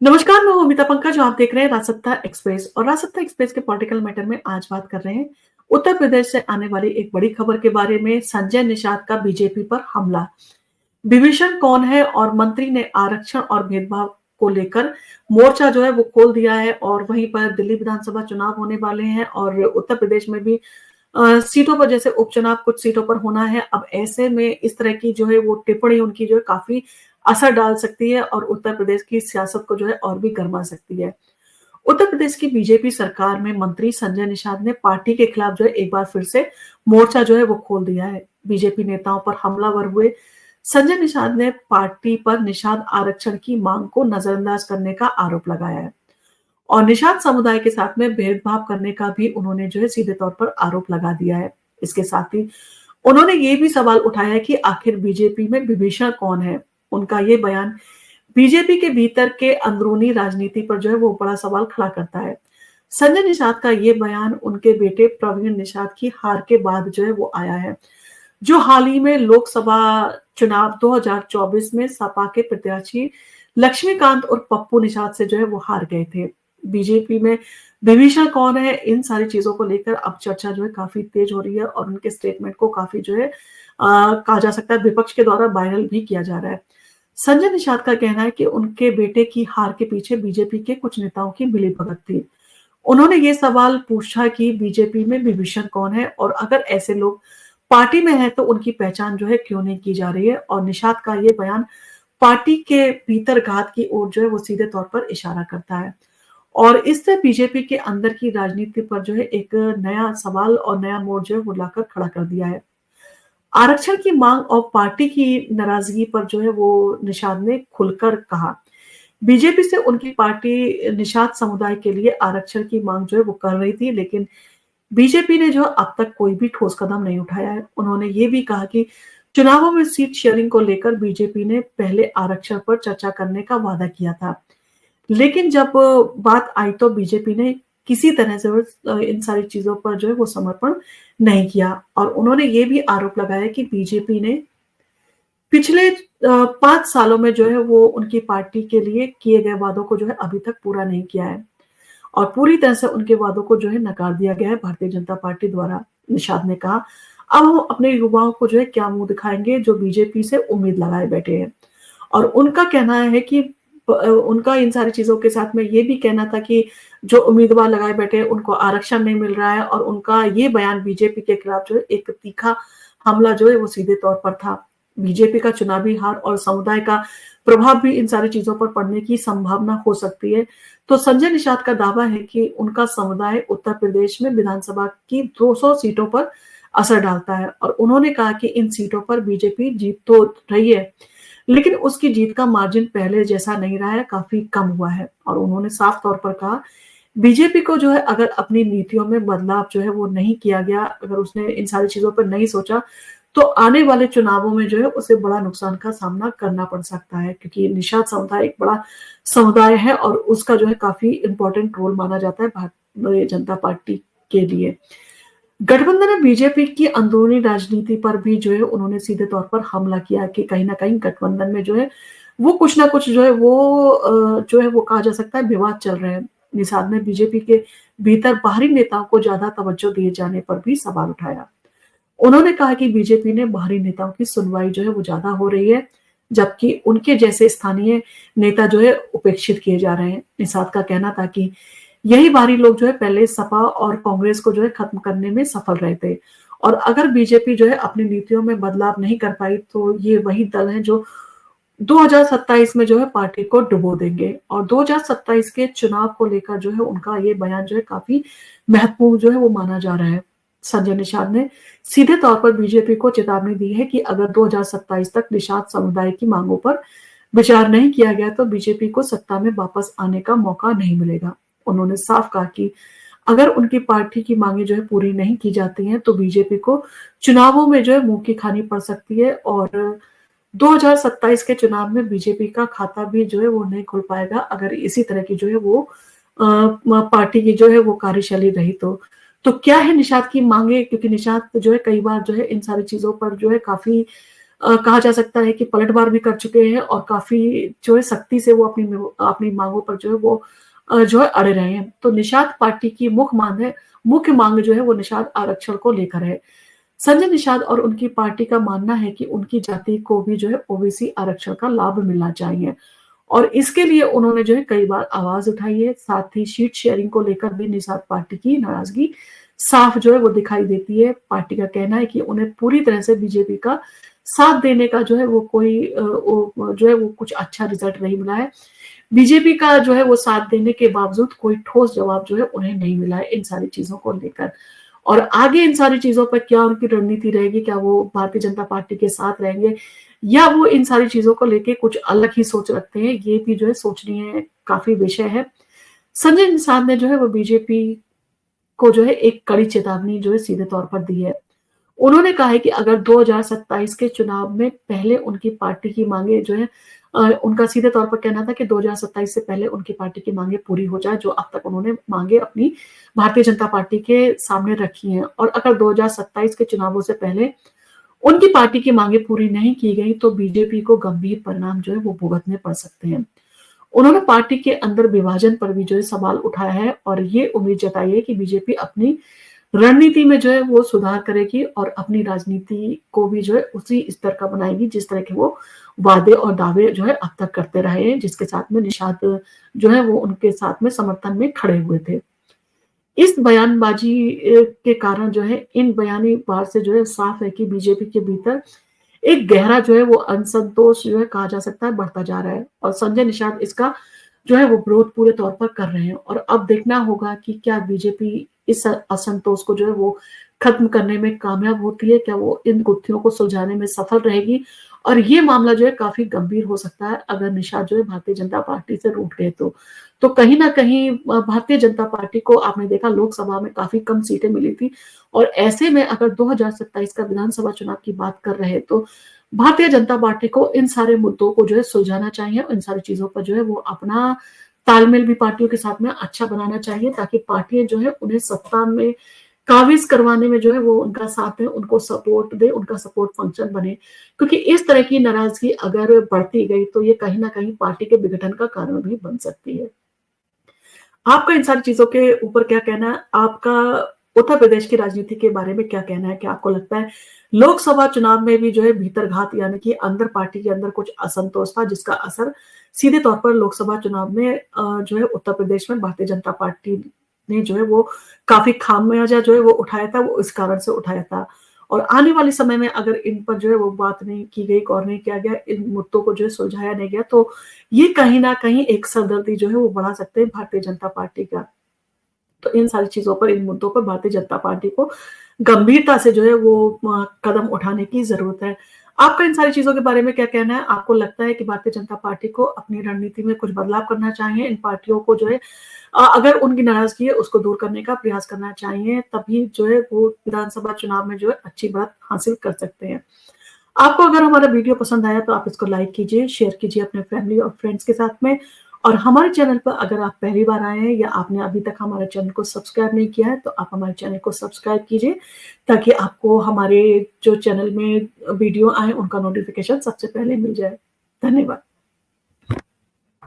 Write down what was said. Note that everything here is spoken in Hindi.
नमस्कार, मैं हूँ अमिता पंकज और आप देख रहे हैं राजसत्ता एक्सप्रेस और राजसत्ता एक्सप्रेस के पॉलिटिकल मैटर में आज बात कर रहे हैं उत्तर प्रदेश से आने वाली एक बड़ी खबर के बारे में। संजय निषाद का बीजेपी पर हमला। विभीषण कौन है और मंत्री ने आरक्षण और भेदभाव को लेकर मोर्चा जो है वो खोल दिया है और वहीं पर दिल्ली विधानसभा चुनाव होने वाले हैं और उत्तर प्रदेश में भी सीटों पर जैसे उपचुनाव कुछ सीटों पर होना है। अब ऐसे में इस तरह की जो है वो टिप्पणी उनकी जो है काफी असर डाल सकती है और उत्तर प्रदेश की सियासत को जो है और भी गर्मा सकती है। उत्तर प्रदेश की बीजेपी सरकार में मंत्री संजय निषाद ने पार्टी के खिलाफ जो है एक बार फिर से मोर्चा जो है वो खोल दिया है। बीजेपी नेताओं पर हमलावर हुए संजय निषाद ने पार्टी पर निषाद आरक्षण की मांग को नजरअंदाज करने का आरोप लगाया है और निषाद समुदाय के साथ में भेदभाव करने का भी उन्होंने जो है सीधे तौर पर आरोप लगा दिया है। इसके साथ ही उन्होंने ये भी सवाल उठाया कि आखिर बीजेपी में विभीषण कौन है। उनका ये बयान बीजेपी के भीतर के अंदरूनी राजनीति पर जो है वो बड़ा सवाल खड़ा करता है। संजय निषाद का ये बयान उनके बेटे प्रवीण निषाद की हार के बाद जो है वो आया है, जो हाल ही में लोकसभा चुनाव 2024 में सपा के प्रत्याशी लक्ष्मीकांत और पप्पू निषाद से जो है वो हार गए थे। बीजेपी में विभीषण कौन है, इन सारी चीजों को लेकर अब चर्चा जो है काफी तेज हो रही है और उनके स्टेटमेंट को काफी जो है कहा जा सकता है विपक्ष के द्वारा वायरल भी किया जा रहा है। संजय निषाद का कहना है कि उनके बेटे की हार के पीछे बीजेपी के कुछ नेताओं की मिलीभगत थी। उन्होंने ये सवाल पूछा कि बीजेपी में विभीषण कौन है और अगर ऐसे लोग पार्टी में है तो उनकी पहचान जो है क्यों नहीं की जा रही है। और निषाद का ये बयान पार्टी के भीतर घात की ओर जो है वो सीधे तौर पर इशारा करता है और इससे बीजेपी के अंदर की राजनीति पर जो है एक नया सवाल और नया मोड़ जो है वो लाकर खड़ा कर दिया है। आरक्षण की मांग और पार्टी की नाराजगी पर जो है वो निषाद ने खुलकर कहा। बीजेपी से उनकी पार्टी निषाद समुदाय के लिए आरक्षण की मांग जो है वो कर रही थी, लेकिन बीजेपी ने जो अब तक कोई भी ठोस कदम नहीं उठाया है। उन्होंने ये भी कहा कि चुनावों में सीट शेयरिंग को लेकर बीजेपी ने पहले आरक्षण पर चर्चा करने का वादा किया था, लेकिन जब बात आई तो बीजेपी ने किसी तरह से इन सारी चीजों पर जो है वो समर्पण नहीं किया और उन्होंने ये भी आरोप लगाया कि बीजेपी ने पिछले 5 सालों में जो है वो उनकी पार्टी के लिए किए गए वादों को जो है अभी तक पूरा नहीं किया है और पूरी तरह से उनके वादों को जो है नकार दिया गया है भारतीय जनता पार्टी द्वारा। निषाद ने कहा, अब हम अपने युवाओं को जो है क्या मुंह दिखाएंगे जो बीजेपी से उम्मीद लगाए बैठे हैं। और उनका कहना है कि उनका इन सारी चीजों के साथ में ये भी कहना था कि जो उम्मीदवार लगाए बैठे हैं उनको आरक्षण नहीं मिल रहा है और उनका ये बयान बीजेपी के खिलाफ जो है एक तीखा हमला जो है वो सीधे तौर पर था। बीजेपी का चुनावी हार और समुदाय का प्रभाव भी इन सारी चीजों पर पड़ने की संभावना हो सकती है। तो संजय निषाद का दावा है कि उनका समुदाय उत्तर प्रदेश में विधानसभा की 200 सीटों पर असर डालता है और उन्होंने कहा कि इन सीटों पर बीजेपी जीत तो रही है, लेकिन उसकी जीत का मार्जिन पहले जैसा नहीं रहा है, काफी कम हुआ है। और उन्होंने साफ तौर पर कहा, बीजेपी को जो है अगर अपनी नीतियों में बदलाव जो है वो नहीं किया गया, अगर उसने इन सारी चीजों पर नहीं सोचा तो आने वाले चुनावों में जो है उसे बड़ा नुकसान का सामना करना पड़ सकता है, क्योंकि निषाद समुदाय एक बड़ा समुदाय है और उसका जो है काफी इंपॉर्टेंट रोल माना जाता है भारतीय जनता पार्टी के लिए। गठबंधन में बीजेपी की अंदरूनी राजनीति पर भी जो है उन्होंने सीधे तौर पर हमला किया कि कहीं ना कहीं गठबंधन में जो है वो कुछ ना कुछ जो है वो जो है वो कहा जा सकता है विवाद चल रहे हैं। निषाद ने बीजेपी के भीतर बाहरी नेताओं को ज्यादा तवज्जो दिए जाने पर भी सवाल उठाया। उन्होंने कहा कि बीजेपी ने बाहरी नेताओं की सुनवाई जो है वो ज्यादा हो रही है, जबकि उनके जैसे स्थानीय नेता जो है उपेक्षित किए जा रहे हैं। निषाद का कहना था कि यही बाहरी लोग जो है पहले सपा और कांग्रेस को जो है खत्म करने में सफल रहे थे और अगर बीजेपी जो है अपनी नीतियों में बदलाव नहीं कर पाई तो ये वही दल है जो 2027 में जो है पार्टी को डुबो देंगे। और 2027 के चुनाव को लेकर जो है उनका ये बयान जो है काफी महत्वपूर्ण जो है वो माना जा रहा है। संजय निषाद ने सीधे तौर पर बीजेपी को चेतावनी दी है कि अगर 2027 तक निषाद समुदाय की मांगों पर विचार नहीं किया गया तो बीजेपी को सत्ता में वापस आने का मौका नहीं मिलेगा। उन्होंने साफ कहा कि अगर उनकी पार्टी की मांगे जो है पूरी नहीं की जाती हैं तो बीजेपी को चुनावों में जो है मुंह की खानी पड़ सकती है और 2027 के चुनाव में बीजेपी का खाता भी जो है वो नहीं खुल पाएगा अगर इसी तरह की जो है वो पार्टी की जो है वो कार्यशैली रही तो क्या है निषाद की मांगे, क्योंकि निषाद जो है कई बार जो है इन सारी चीजों पर जो है काफी कहा जा सकता है कि पलटवार भी कर चुके हैं और काफ़ी जो है सख्ती से वो अपनी माँगों पर जो है वो जो है अड़े रहे हैं। तो निषाद पार्टी की मुख्य माँग जो है वो निषाद आरक्षण को लेकर है। संजय निषाद और उनकी पार्टी का मानना है कि उनकी जाति को भी जो है ओबीसी आरक्षण का लाभ मिलना चाहिए और इसके लिए उन्होंने जो है कई बार आवाज उठाई है। साथ ही सीट शेयरिंग को लेकर भी निषाद पार्टी की नाराजगी साफ जो है वो दिखाई देती है। पार्टी का कहना है कि उन्हें पूरी तरह से बीजेपी का साथ देने का जो है वो जो है वो कुछ अच्छा रिजल्ट नहीं मिला है। बीजेपी का जो है वो साथ देने के बावजूद कोई ठोस जवाब जो है उन्हें नहीं मिला है इन सारी चीजों को लेकर। और आगे इन सारी चीजों पर क्या उनकी रणनीति रहेगी, क्या वो भारतीय जनता पार्टी के साथ रहेंगे या वो इन सारी चीजों को लेके कुछ अलग ही सोच रखते हैं, ये भी जो है सोचनीय काफी विषय है। संजय निषाद ने जो है वो बीजेपी को जो है एक कड़ी चेतावनी जो है सीधे तौर पर दी है। उन्होंने कहा है कि अगर 2027 के चुनाव में पहले उनकी पार्टी की मांगे जो है उनका सीधे तौर पर कहना था कि 2027 से पहले उनकी पार्टी की मांगे पूरी हो जाए, जो अब तक उन्होंने मांगे अपनी भारतीय जनता पार्टी के सामने रखी हैं। और अगर 2027 के चुनावों से पहले उनकी पार्टी की मांगे पूरी नहीं की गई तो बीजेपी को गंभीर परिणाम जो है वो भुगतने पड़ सकते हैं। उन्होंने पार्टी के अंदर विभाजन पर भी जो है सवाल उठाया है और ये उम्मीद जताई है कि बीजेपी अपनी रणनीति में जो है वो सुधार करेगी और अपनी राजनीति को भी जो है उसी स्तर का बनाएगी जिस तरह के वो वादे और दावे जो है अब तक करते रहे हैं, जिसके साथ में निषाद जो है वो उनके साथ में समर्थन में खड़े हुए थे। इस बयानबाजी के कारण जो है इन बयानी बार से जो है साफ है कि बीजेपी के भीतर एक गहरा जो है वो असंतोष जो है कहा जा सकता है बढ़ता जा रहा है और संजय निषाद इसका जो है वो विरोध पूरे तौर पर कर रहे हैं। और अब देखना होगा कि क्या बीजेपी इस असंतोष को जो है वो खत्म करने में कामयाब होती है, क्या वो इन गुत्थियों को सुलझाने में सफल रहेगी। और ये मामला जो है काफी गंभीर हो सकता है अगर निषाद जो है भारतीय जनता पार्टी से रूठ गए तो कहीं ना कहीं भारतीय जनता पार्टी को आपने देखा लोकसभा में काफी कम सीटें मिली थी और ऐसे में अगर 2027 का विधानसभा चुनाव की बात कर रहे हैं तो भारतीय जनता पार्टी को इन सारे मुद्दों को जो है सुलझाना चाहिए और इन सारी चीजों पर जो है वो अपना तालमेल भी पार्टियों के साथ में अच्छा बनाना चाहिए ताकि पार्टियां जो है उन्हें सत्ता में काबिज करवाने में जो है वो उनका साथ है, उनको सपोर्ट दे, उनका सपोर्ट फंक्शन बने। क्योंकि इस तरह की नाराजगी अगर बढ़ती गई तो ये कहीं ना कहीं पार्टी के विघटन का कारण भी बन सकती है। आपका इन सारी चीजों के ऊपर क्या कहना है? आपका उत्तर प्रदेश की राजनीति के बारे में क्या कहना है? क्या आपको लगता है लोकसभा चुनाव में भी जो है भीतरघात यानी कि अंदर पार्टी के अंदर कुछ असंतोष था जिसका असर सीधे तौर पर लोकसभा चुनाव में जो है उत्तर प्रदेश में भारतीय जनता पार्टी ने जो है वो काफी खामियाजा जो है वो उठाया था, वो इस कारण से उठाया था। और आने वाले समय में अगर इन पर जो है वो बात नहीं की गई, गौर नहीं किया गया, इन मुद्दों को जो है सुलझाया नहीं गया तो ये कहीं ना कहीं एक सरदर्दी जो है वो बढ़ा सकते हैं भारतीय जनता पार्टी का। तो इन सारी चीजों पर, इन मुद्दों पर भारतीय जनता पार्टी को गंभीरता से जो है वो कदम उठाने की जरूरत है। आपका इन सारी चीजों के बारे में क्या कहना है? आपको लगता है कि भारतीय जनता पार्टी को अपनी रणनीति में कुछ बदलाव करना चाहिए, इन पार्टियों को जो है अगर उनकी नाराजगी है उसको दूर करने का प्रयास करना चाहिए, तभी जो है वो विधानसभा चुनाव में जो है अच्छी बढ़त हासिल कर सकते हैं। आपको अगर हमारा वीडियो पसंद आया तो आप इसको लाइक कीजिए, शेयर कीजिए अपने फैमिली और फ्रेंड्स के साथ में। और हमारे चैनल पर अगर आप पहली बार आए हैं या आपने अभी तक हमारे चैनल को सब्सक्राइब नहीं किया है तो आप हमारे चैनल को सब्सक्राइब कीजिए ताकि आपको हमारे जो चैनल में वीडियो आए उनका नोटिफिकेशन सबसे पहले मिल जाए। धन्यवाद।